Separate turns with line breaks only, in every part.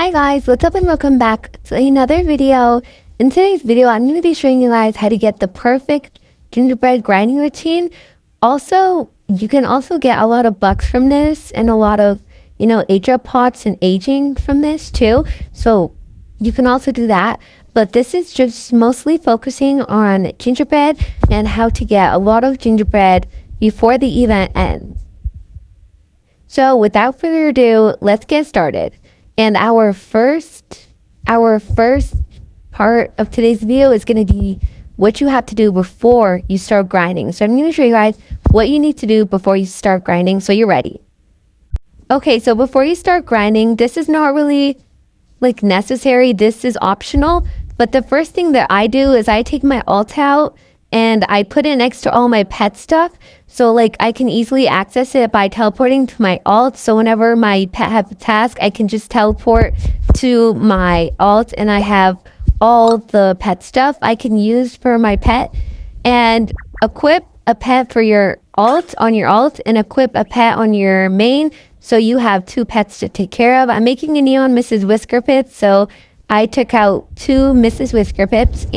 Hi guys, what's up and welcome back to another video. In today's video, I'm going to be showing you guys how to get the perfect gingerbread grinding routine. Also, you can also get a lot of bucks from this and a lot of, age up pots and aging from this too. So you can also do that. But this is just mostly focusing on gingerbread and how to get a lot of gingerbread before the event ends. So without further ado, let's get started. And our first part of today's video is going to be what you have to do before you start grinding. So I'm going to show you guys what you need to do before you start grinding so you're ready. Okay, so before you start grinding, this is not really necessary. This is optional. But the first thing that I do is I take my alt out and I put it next to all my pet stuff. So I can easily access it by teleporting to my alt. So whenever my pet has a task, I can just teleport to my alt and I have all the pet stuff I can use for my pet. And equip a pet for your alt on your alt and equip a pet on your main. So you have two pets to take care of. I'm making a neon Mrs. Whiskerpits. So I took out two Mrs. Whiskerpits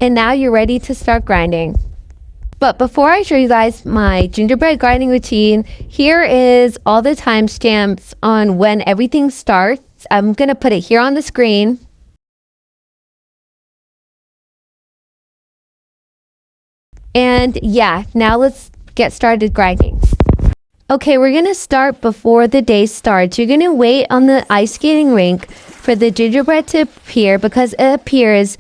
and now you're ready to start grinding. But before I show you guys my gingerbread grinding routine, here is all the timestamps on when everything starts. I'm going to put it here on the screen. And yeah, now let's get started grinding. Okay, we're going to start before the day starts. You're going to wait on the ice skating rink for the gingerbread to appear because it appears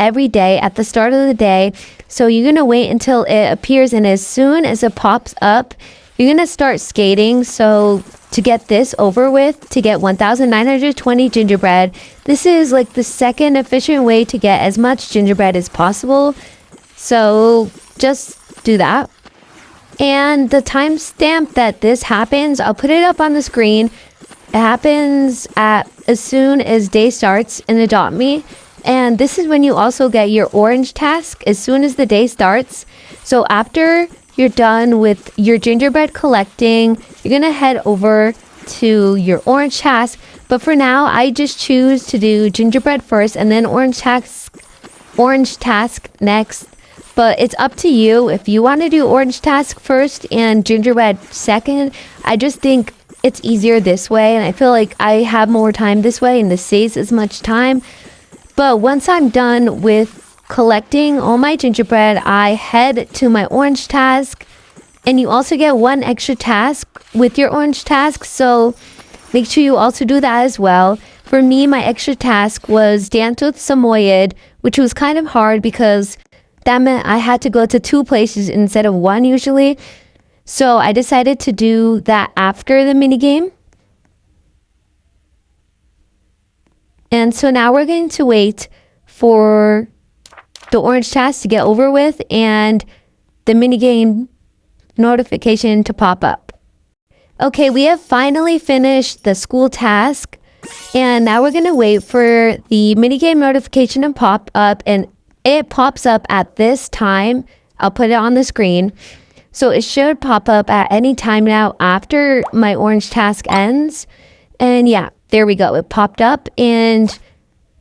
every day at the start of the day. So you're going to wait until it appears, and as soon as it pops up, you're going to start skating. So to get this over with, to get 1,920 gingerbread, this is the second efficient way to get as much gingerbread as possible. So just do that. And the timestamp that this happens, I'll put it up on the screen. It happens as soon as day starts in Adopt Me. And this is when you also get your orange task as soon as the day starts. So after you're done with your gingerbread collecting, you're going to head over to your orange task. But for now, I just choose to do gingerbread first and then orange task next. But it's up to you if you want to do orange task first and gingerbread second. I just think it's easier this way. And I feel like I have more time this way and this saves as much time. But once I'm done with collecting all my gingerbread, I head to my orange task. And you also get one extra task with your orange task. So make sure you also do that as well. For me, my extra task was Dance with Samoyed, which was kind of hard because that meant I had to go to two places instead of one usually. So I decided to do that after the minigame. And so now we're going to wait for the orange task to get over with and the minigame notification to pop up. Okay, we have finally finished the school task. And now we're going to wait for the minigame notification to pop up. And it pops up at this time. I'll put it on the screen. So it should pop up at any time now after my orange task ends. And yeah. There we go. It popped up and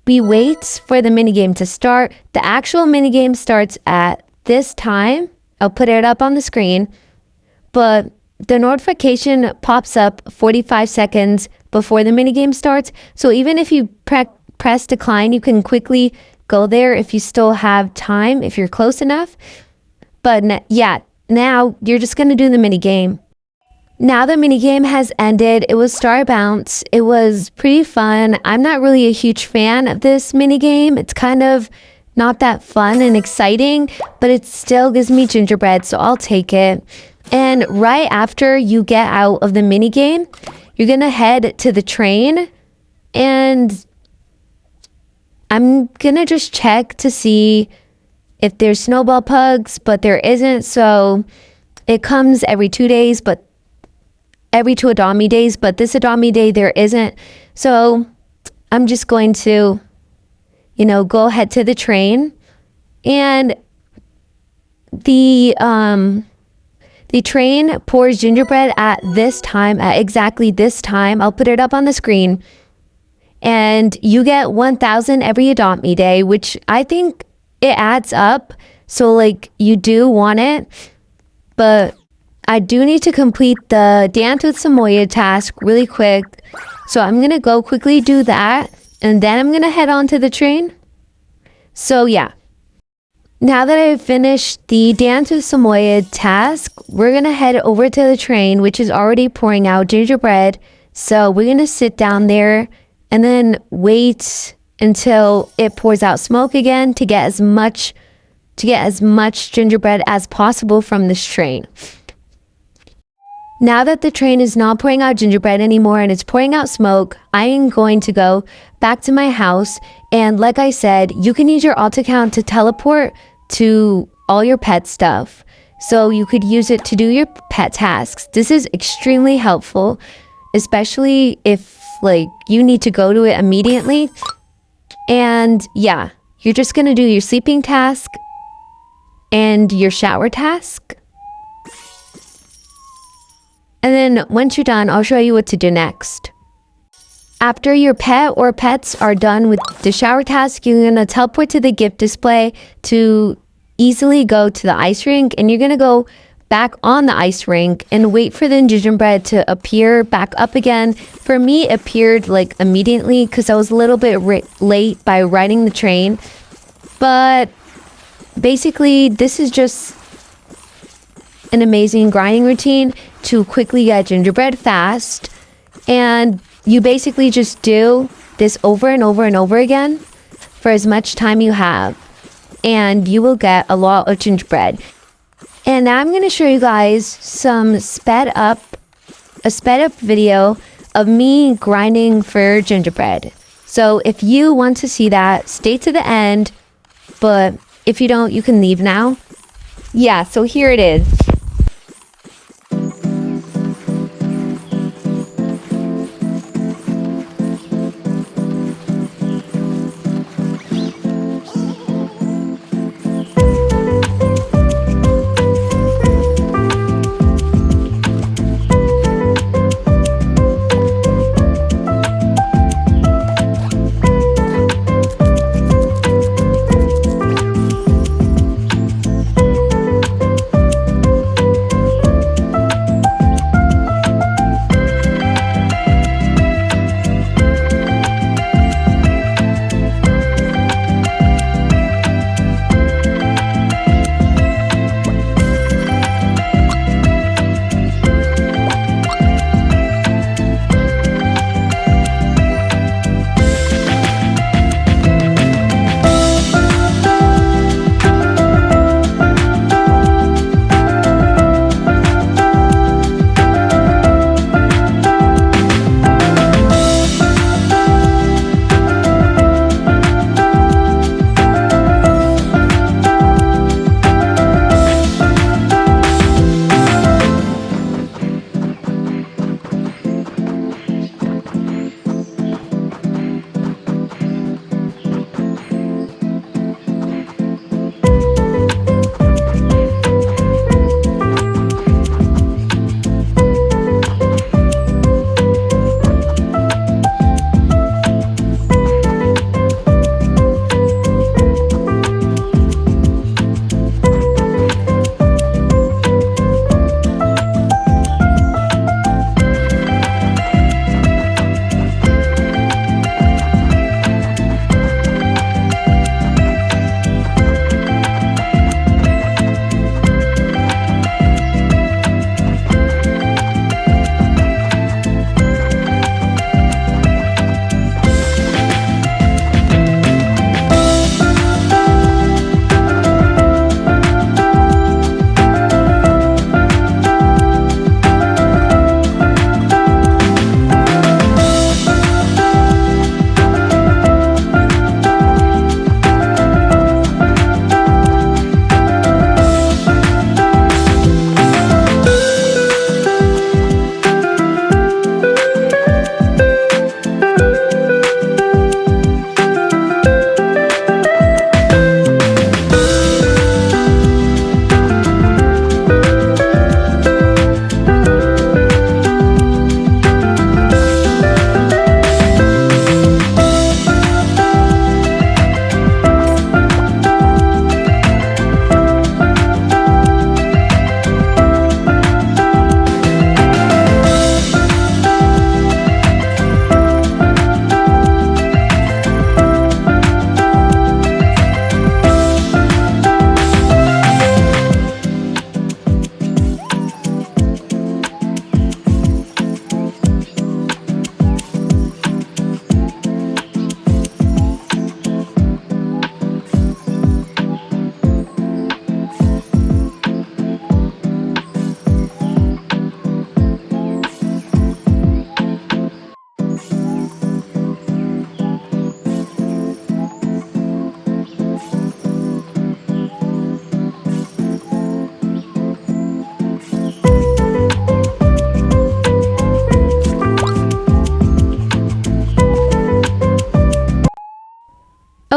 we wait for the minigame to start. The actual minigame starts at this time. I'll put it up on the screen. But the notification pops up 45 seconds before the minigame starts. So even if you press decline, you can quickly go there if you still have time, if you're close enough. But yeah, now you're just going to do the minigame. Now the minigame has ended. It was Star Bounce. It was pretty fun. I'm not really a huge fan of this minigame. It's kind of not that fun and exciting, but it still gives me gingerbread, so I'll take it. And right after you get out of the minigame, you're going to head to the train. And I'm going to just check to see if there's snowball pugs, but there isn't. So it comes every 2 days, but every 2 Adopt Me days, but this Adopt Me day there isn't. So I'm just going to, go ahead to the train. And the The train pours gingerbread at this time, at exactly this time. I'll put it up on the screen. And you get 1,000 every Adopt Me day, which I think it adds up. So like you do want it, but I do need to complete the Dance with Samoya task really quick. So I'm going to go quickly do that. And then I'm going to head on to the train. So yeah. Now that I've finished the Dance with Samoya task, we're going to head over to the train, which is already pouring out gingerbread. So we're going to sit down there and then wait until it pours out smoke again to get as much gingerbread as possible from this train. Now that the train is not pouring out gingerbread anymore and it's pouring out smoke, I am going to go back to my house. And like I said, you can use your alt account to teleport to all your pet stuff. So you could use it to do your pet tasks. This is extremely helpful, especially if like you need to go to it immediately. And yeah, you're just going to do your sleeping task and your shower task. And then once you're done, I'll show you what to do next. After your pet or pets are done with the shower task, you're going to teleport to the gift display to easily go to the ice rink. And you're going to go back on the ice rink and wait for the gingerbread to appear back up again. For me, it appeared like immediately because I was a little bit late by riding the train. But basically, this is just an amazing grinding routine to quickly get gingerbread fast. And you basically just do this over and over and over again for as much time you have. And you will get a lot of gingerbread. And now I'm going to show you guys a sped up video of me grinding for gingerbread. So if you want to see that, stay to the end. But if you don't, you can leave now. Yeah, so here it is.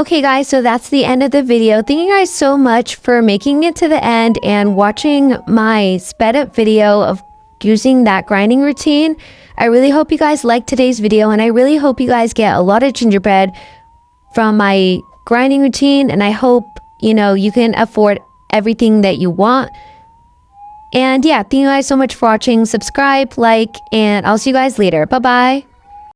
Okay guys, so that's the end of the video. Thank you guys so much for making it to the end and watching my sped up video of using that grinding routine. I really hope you guys liked today's video, and I really hope you guys get a lot of gingerbread from my grinding routine, and I hope, you know, you can afford everything that you want. And yeah, thank you guys so much for watching. Subscribe, like, and I'll see you guys later. Bye bye.